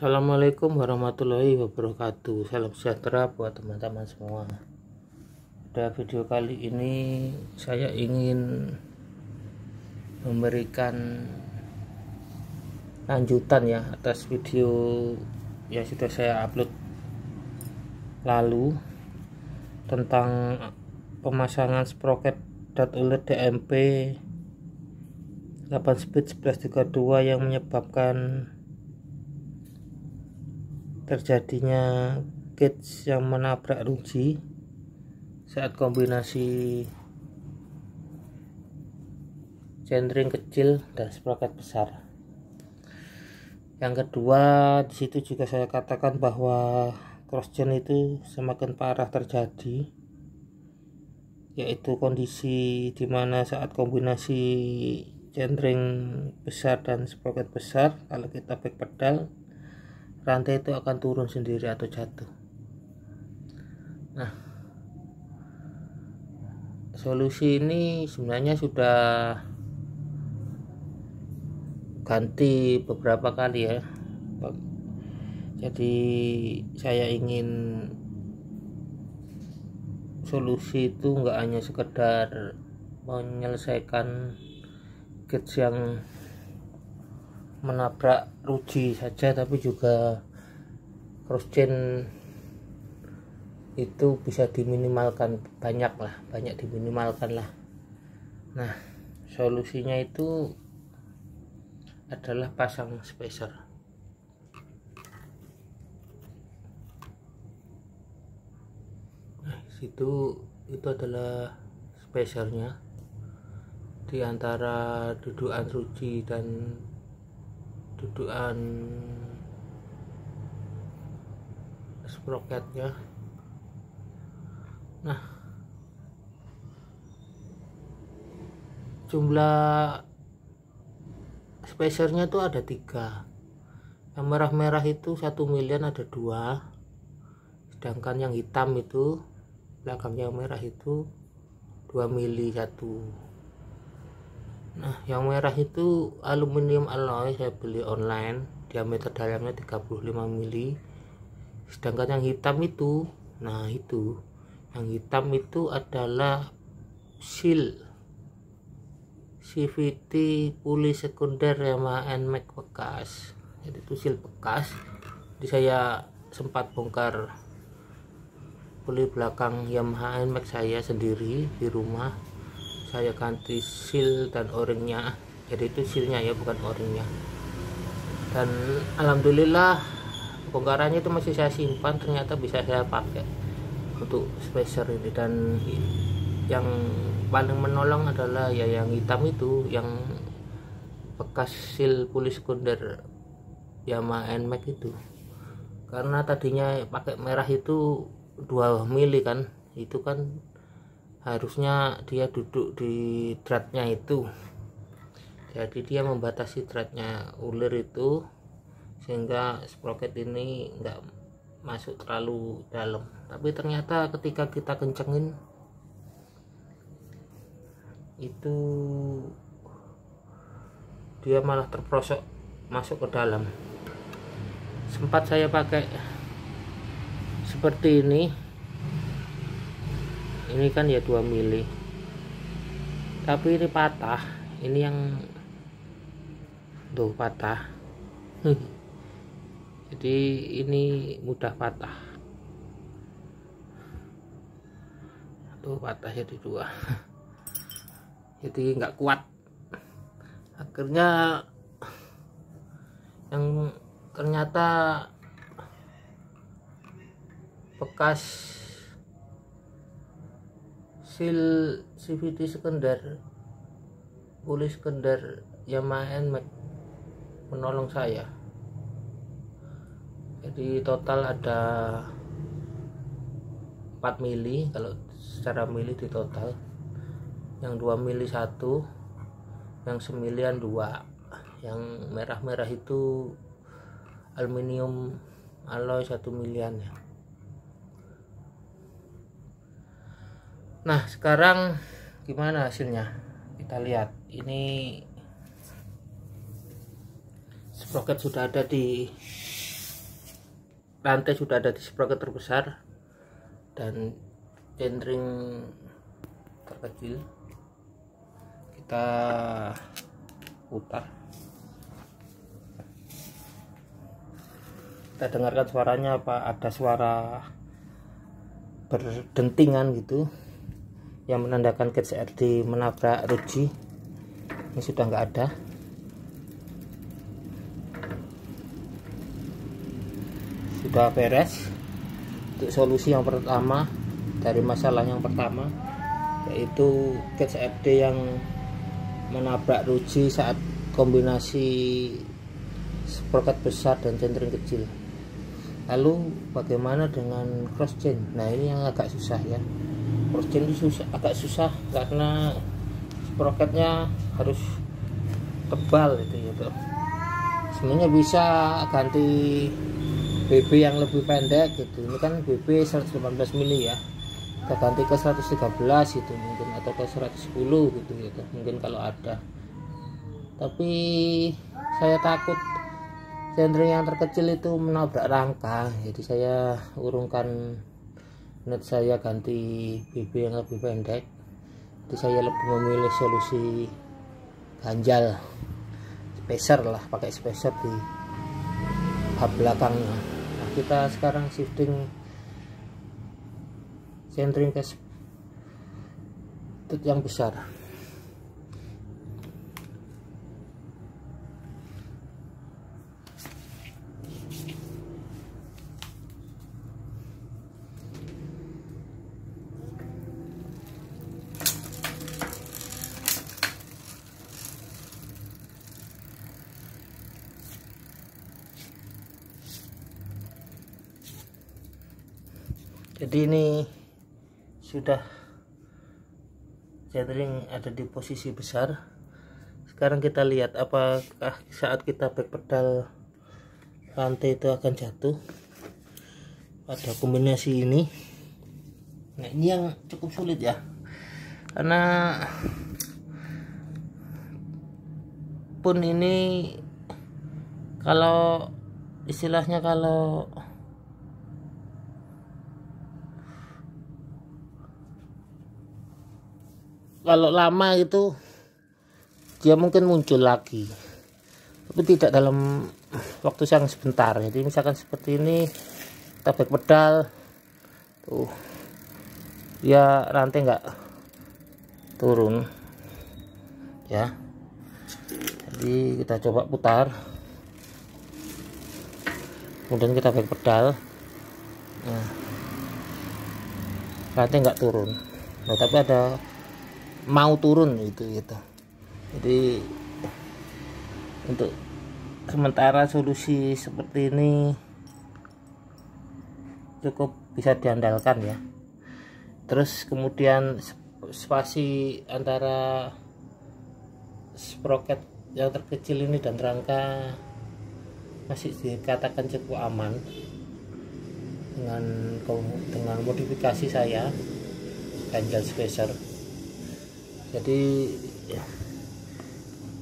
Assalamualaikum warahmatullahi wabarakatuh. Salam sejahtera buat teman-teman semua. Pada video kali ini saya ingin memberikan lanjutan ya atas video yang sudah saya upload lalu tentang pemasangan sprocket dot ulet DMP 8 speed 1132 yang menyebabkan terjadinya gauge yang menabrak ruji saat kombinasi centering kecil dan sprocket besar. Yang kedua, di situ juga saya katakan bahwa cross chain itu semakin parah terjadi, yaitu kondisi dimana saat kombinasi centering besar dan sprocket besar, kalau kita back pedal, rantai itu akan turun sendiri atau jatuh. Nah, solusi ini sebenarnya sudah ganti beberapa kali ya. Jadi saya ingin solusi itu enggak hanya sekedar menyelesaikan gauge yang menabrak ruji saja, tapi juga cross chain itu bisa diminimalkan, banyak diminimalkan lah. Nah, solusinya itu adalah pasang spacer. Nah, itu adalah spacernya di antara dudukan ruji dan dudukan sprocketnya. Nah, jumlah spacernya itu ada 3. Yang merah-merah itu 1 milian ada 2, sedangkan yang hitam itu belakangnya merah itu 2 mili 1. Nah, yang merah itu aluminium alloy, saya beli online, diameter dalamnya 35 mili. Sedangkan yang hitam itu, nah itu, yang hitam itu adalah seal CVT puli sekunder Yamaha NMAX bekas. Jadi itu seal bekas. Jadi saya sempat bongkar puli belakang Yamaha NMAX saya sendiri di rumah. Saya ganti seal dan o-ringnya, jadi itu sealnya ya, bukan o-ringnya. Dan alhamdulillah bongkarannya itu masih saya simpan, ternyata bisa saya pakai untuk spacer ini. Dan yang paling menolong adalah ya yang hitam itu, yang bekas seal puli sekunder Yamaha NMAX itu, karena tadinya pakai merah itu 2 mili kan, itu kan harusnya dia duduk di dratnya itu, jadi dia membatasi dratnya ulir itu sehingga sprocket ini enggak masuk terlalu dalam. Tapi ternyata ketika kita kencengin itu dia malah terprosok masuk ke dalam. Sempat saya pakai seperti ini kan ya 2 mili, tapi ini patah, ini yang tuh patah. Jadi ini mudah patah, tuh patah jadi 2. Jadi nggak kuat. Akhirnya yang ternyata bekas seal CVT sekunder puli sekunder Yamaha NMAX menolong saya. Jadi total ada 4 mili kalau secara mili di total. Yang 2 mili 1, yang semilian 2, yang merah-merah itu aluminium alloy 1 milian ya. Nah, sekarang gimana hasilnya? Kita lihat. Ini sprocket sudah ada di rantai sudah ada di sprocket terbesar dan centering terkecil. Kita putar, kita dengarkan suaranya, apa ada suara berdentingan gitu yang menandakan catch RD menabrak ruji. Ini sudah nggak ada. Sudah beres. Untuk solusi yang pertama dari masalah yang pertama, yaitu catch RD yang menabrak ruji saat kombinasi sprocket besar dan centering kecil. Lalu bagaimana dengan cross chain? Nah, ini yang agak susah ya. Cross chain itu agak susah karena sprocketnya harus tebal gitu. Sebenarnya bisa ganti BB yang lebih pendek gitu. Ini kan BB 118 mili ya. Kita ganti ke 113 gitu mungkin, atau ke 110 gitu mungkin kalau ada. Tapi saya takut centering yang terkecil itu menabrak rangka, jadi saya urungkan net, saya ganti BB yang lebih pendek. Jadi saya lebih memilih solusi ganjal, spacer lah, pakai spacer di hub belakangnya. Nah, kita sekarang shifting centering ke yang besar. Jadi ini sudah centering ada di posisi besar. Sekarang kita lihat apakah saat kita back pedal rantai itu akan jatuh pada kombinasi ini. Nah, ini yang cukup sulit ya, karena pun ini kalau istilahnya kalau lama itu dia mungkin muncul lagi, tapi tidak dalam waktu yang sebentar. Jadi misalkan seperti ini, kita back pedal tuh, ya rantai nggak turun ya. Jadi kita coba putar, kemudian kita back pedal. Nah, rantai nggak turun. Nah, tapi ada mau turun gitu. Jadi untuk sementara solusi seperti ini cukup bisa diandalkan ya. Terus kemudian spasi antara sprocket yang terkecil ini dan rangka masih dikatakan cukup aman dengan modifikasi saya ganjal spacer. Jadi ya,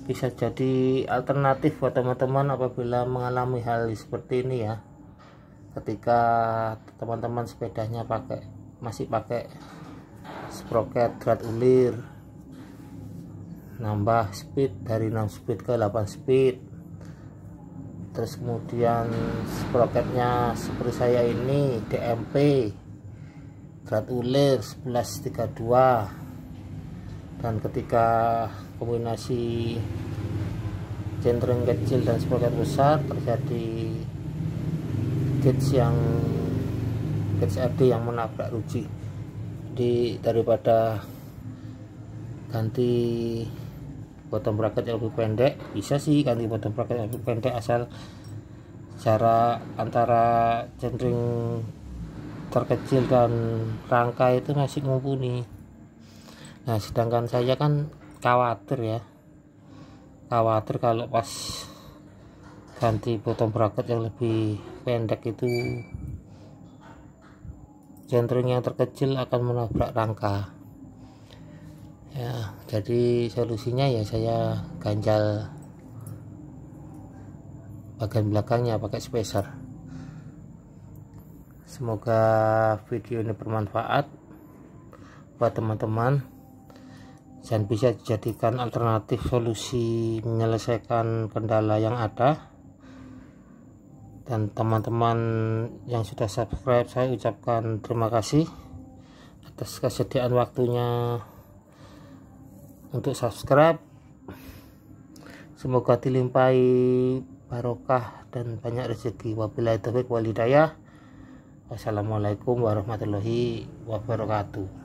bisa jadi alternatif buat teman-teman apabila mengalami hal seperti ini ya. Ketika teman-teman sepedanya masih pakai sprocket drat ulir, nambah speed dari 6 speed ke 8 speed, terus kemudian sprocketnya seperti saya ini DMP drat ulir 1132, dan ketika kombinasi centering kecil dan sprocket besar terjadi catch RD yang menabrak ruji. Jadi daripada ganti bottom bracket yang lebih pendek, bisa sih ganti bottom bracket yang lebih pendek asal jarak antara centering terkecil dan rangka itu masih mumpuni. Nah, sedangkan saya kan khawatir kalau pas ganti bottom bracket yang lebih pendek itu centering yang terkecil akan menabrak rangka ya. Jadi solusinya ya saya ganjal bagian belakangnya pakai spacer. Semoga video ini bermanfaat buat teman-teman dan bisa dijadikan alternatif solusi menyelesaikan kendala yang ada. Dan teman-teman yang sudah subscribe, saya ucapkan terima kasih atas kesediaan waktunya untuk subscribe. Semoga dilimpahi barokah dan banyak rezeki. Wabillahi taufiq wal hidayah. Wassalamualaikum warahmatullahi wabarakatuh.